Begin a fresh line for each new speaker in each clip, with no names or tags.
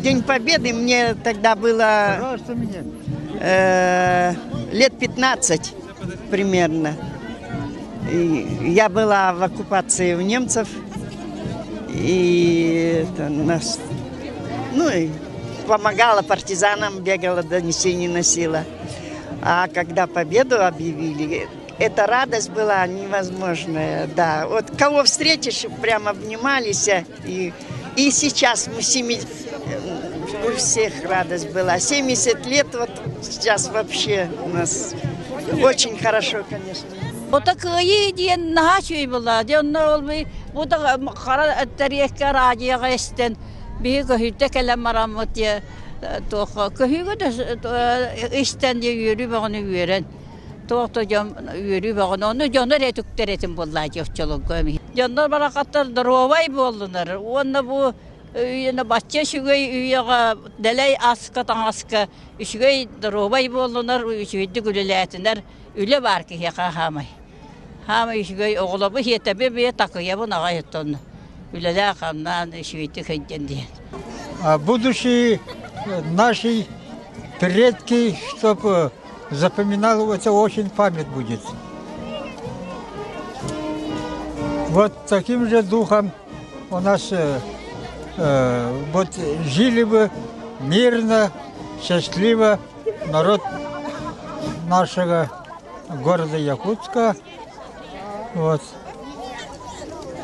День Победы мне тогда было лет 15 примерно. И я была в оккупации у немцев. И это нас, и помогала партизанам, бегала, донесения носила. А когда победу объявили, эта радость была невозможная. Да, вот кого встретишь, прямо обнимались. И сейчас мы у всех радость была. 70 лет, вот сейчас вообще у нас очень хорошо, конечно.
Вот такие день нахачивай была, день олбы, вот хара тарихка радио эстен, биго хитекеле марамот я, то кохиго эстен я юри баганы юрен, то жам юри баганы, onu jonlar etükteretim bolla jofçoluk gömi. Jonlar barakatlar drovay boldular. Onda bu yine bahçe şügey üyaga delay aska tangaska şügey drovay boldular, şüydü gülületinler. Üle var ki yaka hamay. Hamay şügey oğlu bu hiyetebe bir takıya bu nağa yutun. Üle de kamdan şüydü kıyken diye.
Будущие наши предки, чтобы запоминало, очень память будет. Вот таким же духом у нас вот жили бы мирно, счастливо народ нашего города Якутска. Вот.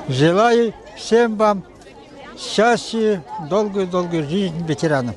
Желаю всем вам счастья, долгую жизнь ветеранам.